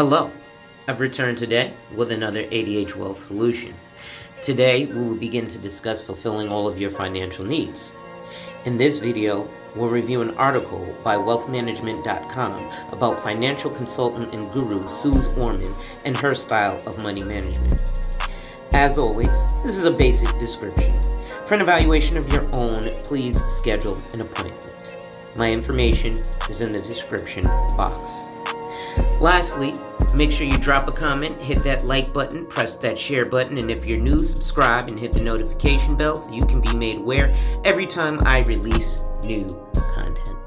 Hello, I've returned today with another ADH Wealth solution. Today, we will begin to discuss fulfilling all of your financial needs. In this video, we'll review an article by wealthmanagement.com about financial consultant and guru Suze Orman and her style of money management. As always, this is a basic description. For an evaluation of your own, please schedule an appointment. My information is in the description box. Lastly, make sure you drop a comment, hit that like button, press that share button, and if you're new, subscribe and hit the notification bell so you can be made aware every time I release new content.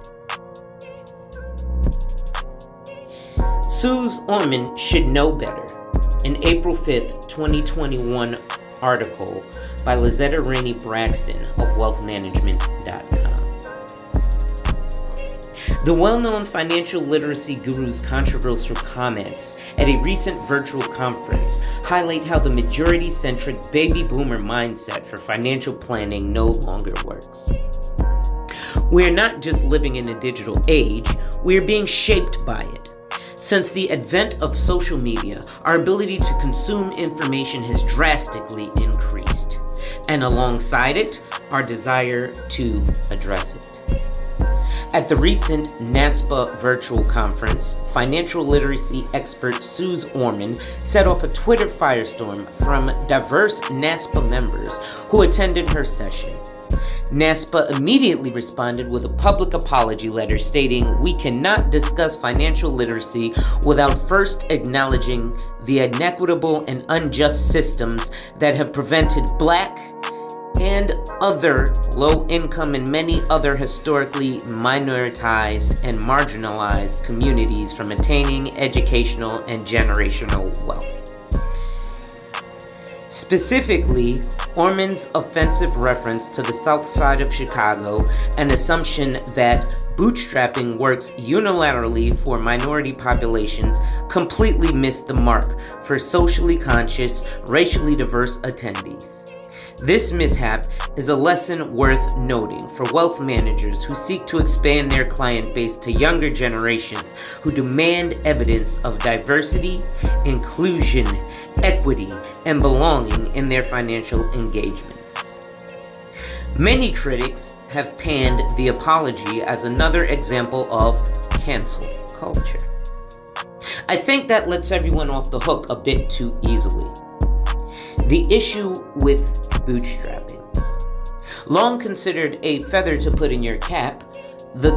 Suze Orman should know better. An April 5th, 2021 article by Lizetta Rainey Braxton of wealthmanagement.com. The well-known financial literacy guru's controversial comments at a recent virtual conference highlight how the majority-centric baby boomer mindset for financial planning no longer works. We are not just living in a digital age, we are being shaped by it. Since the advent of social media, our ability to consume information has drastically increased, and alongside it, our desire to address it. At the recent NASPA virtual conference, financial literacy expert Suze Orman set off a Twitter firestorm from diverse NASPA members who attended her session. NASPA immediately responded with a public apology letter stating, "We cannot discuss financial literacy without first acknowledging the inequitable and unjust systems that have prevented Black and other low-income and many other historically minoritized and marginalized communities from attaining educational and generational wealth." Specifically, Orman's offensive reference to the South Side of Chicago and assumption that bootstrapping works unilaterally for minority populations completely missed the mark for socially conscious, racially diverse attendees. This mishap is a lesson worth noting for wealth managers who seek to expand their client base to younger generations who demand evidence of diversity, inclusion, equity, and belonging in their financial engagements. Many critics have panned the apology as another example of cancel culture. I think that lets everyone off the hook a bit too easily. The issue with bootstrapping. Long considered a feather to put in your cap, the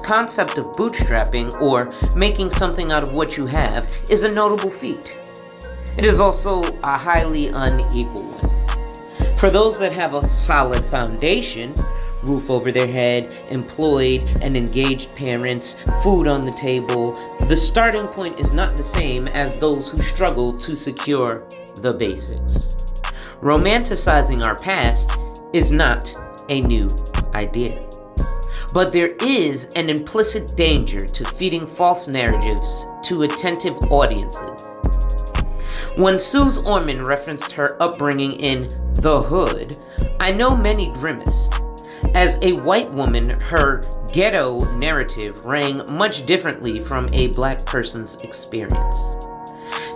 concept of bootstrapping, or making something out of what you have, is a notable feat. It is also a highly unequal one. For those that have a solid foundation, roof over their head, employed and engaged parents, food on the table, the starting point is not the same as those who struggle to secure the basics. Romanticizing our past is not a new idea. But there is an implicit danger to feeding false narratives to attentive audiences. When Suze Orman referenced her upbringing in the hood, I know many grimaced. As a white woman, her ghetto narrative rang much differently from a Black person's experience.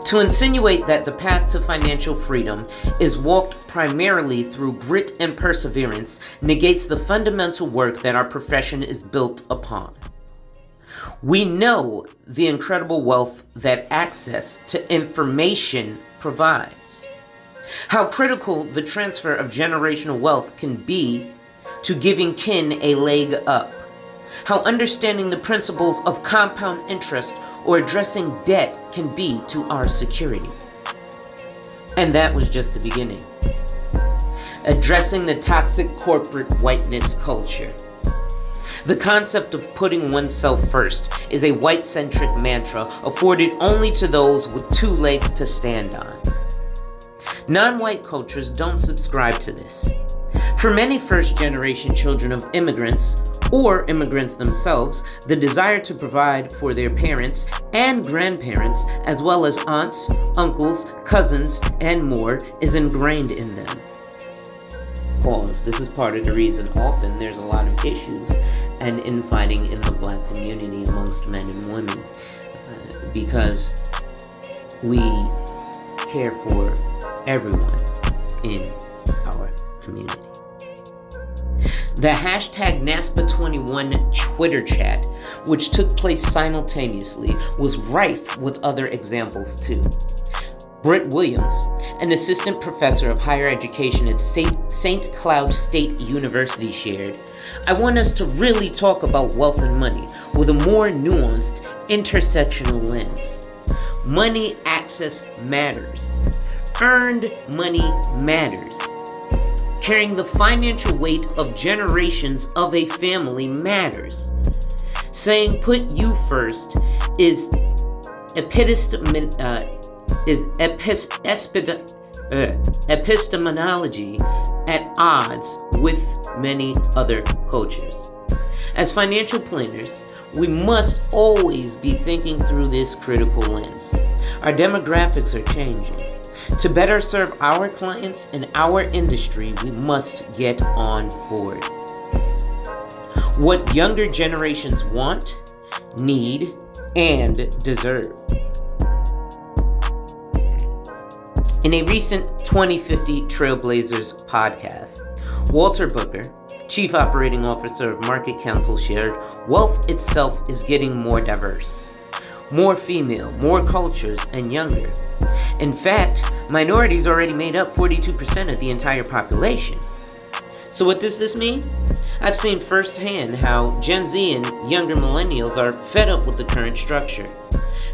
To insinuate that the path to financial freedom is walked primarily through grit and perseverance negates the fundamental work that our profession is built upon. We know the incredible wealth that access to information provides. How critical the transfer of generational wealth can be to giving kin a leg up. How understanding the principles of compound interest or addressing debt can be to our security. And that was just the beginning. Addressing the toxic corporate whiteness culture. The concept of putting oneself first is a white-centric mantra afforded only to those with two legs to stand on. Non-white cultures don't subscribe to this. For many first-generation children of immigrants, or immigrants themselves, the desire to provide for their parents and grandparents, as well as aunts, uncles, cousins, and more, is ingrained in them. Pause. This is part of the reason often there's a lot of issues and infighting in the Black community amongst men and women, because we care for everyone in our community. The hashtag NASPA21 Twitter chat, which took place simultaneously, was rife with other examples too. Britt Williams, an assistant professor of higher education at St. Cloud State University, shared, "I want us to really talk about wealth and money with a more nuanced, intersectional lens. Money access matters. Earned money matters. Carrying the financial weight of generations of a family matters. Saying put you first is epistemology at odds with many other cultures. As financial planners, we must always be thinking through this critical lens. Our demographics are changing. To better serve our clients and our industry, we must get on board. What younger generations want, need, and deserve." In a recent 2050 Trailblazers podcast, Walter Booker, Chief Operating Officer of Market Council, shared, "Wealth itself is getting more diverse, more female, more cultures, and younger. In fact, minorities already made up 42% of the entire population." So what does this mean? I've seen firsthand how Gen Z and younger millennials are fed up with the current structure.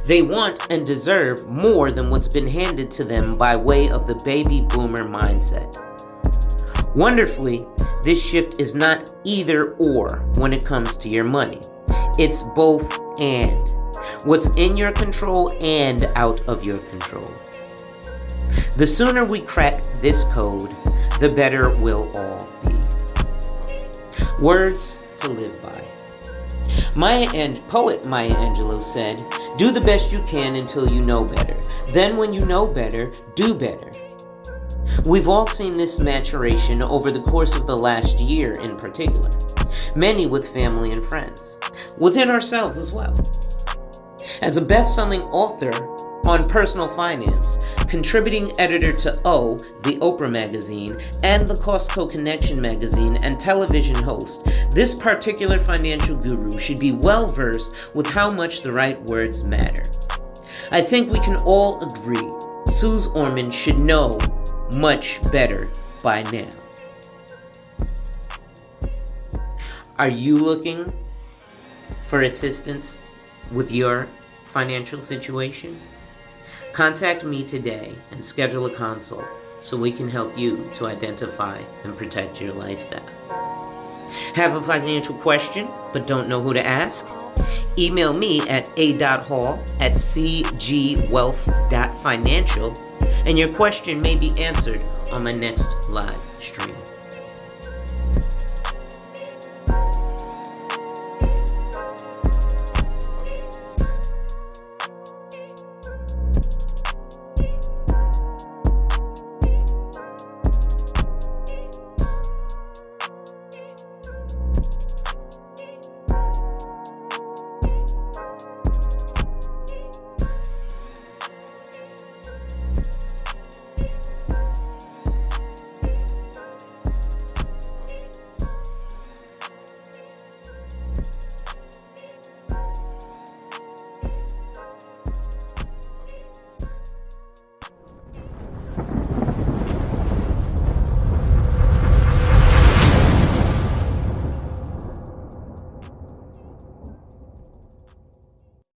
They want and deserve more than what's been handed to them by way of the baby boomer mindset. Wonderfully, this shift is not either or when it comes to your money. It's both and. What's in your control and out of your control. The sooner we crack this code, the better we'll all be. Words to live by. Poet Maya Angelou said, "Do the best you can until you know better. Then when you know better, do better." We've all seen this maturation over the course of the last year in particular. Many with family and friends. Within ourselves as well. As a best-selling author on personal finance, contributing editor to O, the Oprah magazine, and the Costco Connection magazine, and television host, this particular financial guru should be well versed with how much the right words matter. I think we can all agree Suze Orman should know much better by now. Are you looking for assistance with your financial situation? Contact me today and schedule a consult so we can help you to identify and protect your lifestyle. Have a financial question but don't know who to ask? Email me at a.hall@cgwealth.financial and your question may be answered on my next live stream.